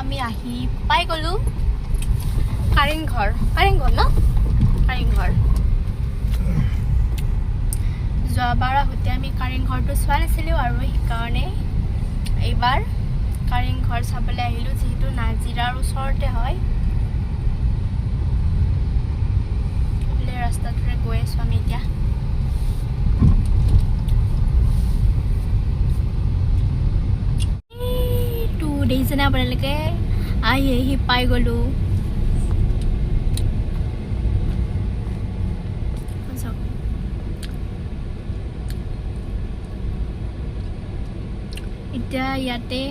আমি আহি পাই গলো কাৰেংঘৰ ন কাৰেংঘৰ যোৱাবাৰ আহোঁতে আমি কাৰেংঘৰটো চোৱা নাছিলোঁ আৰু সেইকাৰণে এইবাৰ কাৰেংঘৰ চাবলৈ আহিলোঁ যিহেতু নাজিৰাৰ ওচৰতে হয় ৰাস্তাটোৰে গৈ আছোঁ আমি এতিয়া দেখিছেনে আপোনালোকে আহি পাই গলো এতিয়া ইয়াতে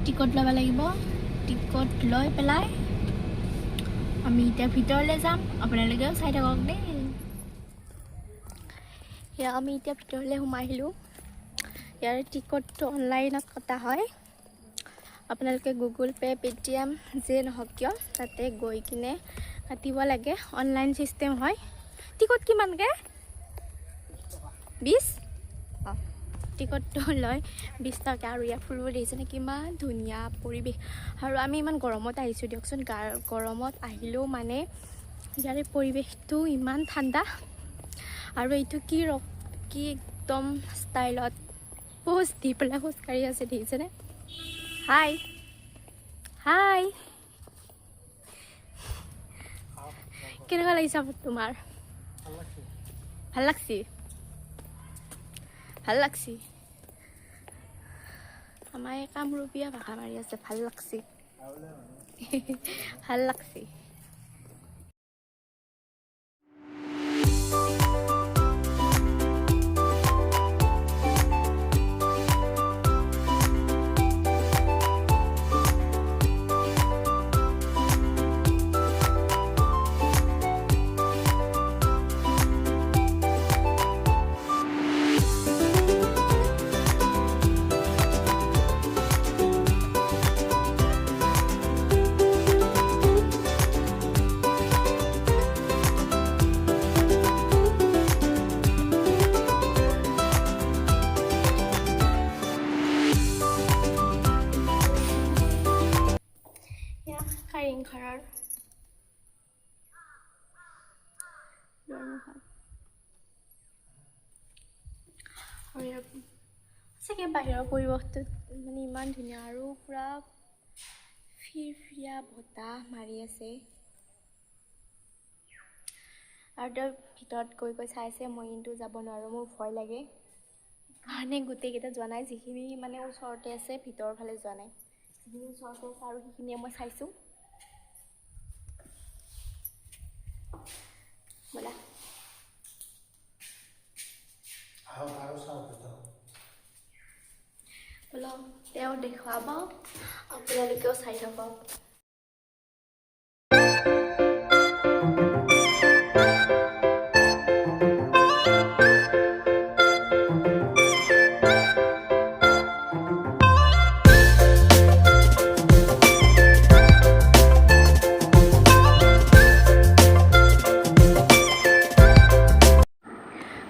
টিকট ল'ব লাগিব টিকট লৈ পেলাই আমি এতিয়া ভিতৰলৈ যাম আপোনালোকেও চাই থাকক দেই এয়া আমি এতিয়া ভিতৰলৈ সোমাই আহিলোঁ ইয়াৰ টিকটটো অনলাইনত কটা হয় আপোনালোকে গুগল পে পেটিএম যে নহওক কিয় তাতে গৈ কিনে কাটিব লাগে অনলাইন চিষ্টেম হয় টিকট কিমানকৈ 20 টিকটটো লয় 20 টকা আৰু ইয়াত ফুৰিব দেখিছেনে কিমান ধুনীয়া পৰিৱেশ আৰু আমি ইমান গৰমত আহিছোঁ দিয়কচোন গৰমত আহিলেও মানে ইয়াৰে পৰিৱেশটো ইমান ঠাণ্ডা আৰু এইটো কি একদম ষ্টাইলত পোজ দি পেলাই খোজকাঢ়ি আছে দেখিছেনে হাই কেনেকুৱা লাগিছে তোমাৰ ভাল লাগছি আমাৰ এই কামৰূপীয়া ভাষা মাৰি আছে ভাল লাগছি কাৰেংঘৰৰ চাগে বাহিৰৰ পৰিৱেশটো মানে ইমান ধুনীয়া আৰু পুৰা ফিৰফিৰিয়া বতাহ মাৰি আছে আৰু তাৰ ভিতৰত গৈ চাইছে মই কিন্তু যাব নোৱাৰোঁ মোৰ ভয় লাগে কাৰণে গোটেইকেইটা যোৱা নাই যিখিনি মানে ওচৰতে আছে ভিতৰৰ ফালে যোৱা নাই যিখিনি ওচৰতে আছে আৰু সেইখিনিয়ে মই চাইছোঁ ব'লা ব'লক তেওঁ দেখুৱাব আপোনালোকেও চাই থাকক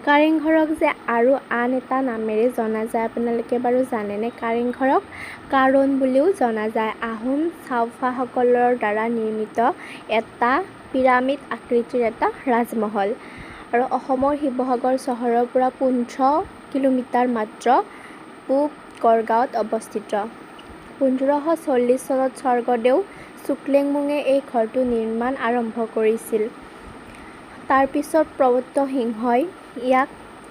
কাৰেংঘৰক যে আৰু আন এটা নামেৰে জনা যায় আপোনালোকে বাৰু জানেনে কাৰেংঘৰক কাৰণ বুলিও জনা যায় আহোম চাওফাসকলৰ দ্বাৰা নিৰ্মিত এটা পিৰামিড আকৃতিৰ এটা ৰাজমহল আৰু অসমৰ শিৱসাগৰ চহৰৰ পৰা 15 কিলোমিটাৰ মাত্ৰ পূব গড়গাঁৱত অৱস্থিত 1540 চনত স্বৰ্গদেউ শুক্লেংমুঙে এই ঘৰটো নিৰ্মাণ আৰম্ভ কৰিছিল তাৰ পিছত প্ৰবত্ত সিংহই ইয়াক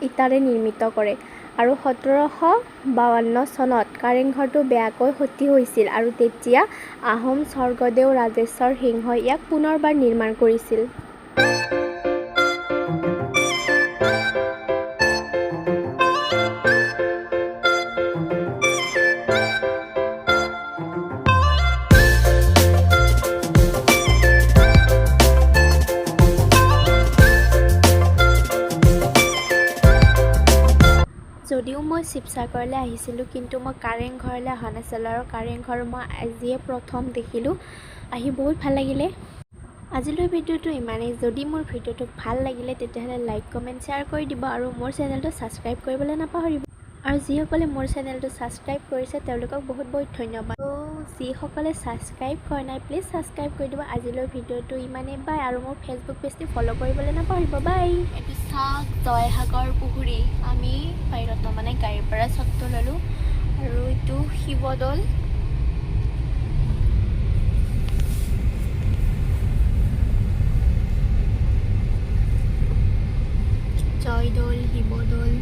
ইটাৰে নিৰ্মিত কৰে আৰু 1752 চনত কাৰেংঘৰটো বেয়াকৈ ক্ষতি হৈছিল আৰু তেতিয়া আহোম স্বৰ্গদেউ ৰাজেশ্বৰ সিংহই ইয়াক পুনৰবাৰ নিৰ্মাণ কৰিছিল যদিও মই শিৱসাগৰলৈ আহিছিলোঁ কিন্তু মই কাৰেংঘৰলৈ অহা নাছিলোঁ আৰু কাৰেংঘৰ মই আজিয়ে প্ৰথম দেখিলোঁ আহি বহুত ভাল লাগিলে আজিলৈ ভিডিঅ'টো ইমানেই যদি মোৰ ভিডিঅ'টো ভাল লাগিলে তেতিয়াহ'লে লাইক কমেণ্ট শ্বেয়াৰ কৰি দিব আৰু মোৰ চেনেলটো ছাবস্ক্ৰাইব কৰিবলৈ নাপাহৰিব আৰু যিসকলে মোৰ চেনেলটো ছাবস্ক্ৰাইব কৰিছে তেওঁলোকক বহুত বহুত ধন্যবাদ যিসকলে ছাবস্ক্ৰাইব কৰা নাই প্লিজ ছাবস্ক্ৰাইব কৰি দিব। আজিলৈ ভিডিঅ'টো ইমানেই, বাই। আৰু মোৰ ফেচবুক পেজটো ফ'ল' কৰিবলৈ নাপাহৰিব, বাই। এইটো চাওক জয়সাগৰ পুখুৰী। আমি বাহিৰত মানে গাড়ীৰ পৰা চটটো ল'লোঁ আৰু এইটো শিৱদৌল। জয়দৌল, শিৱদৌল।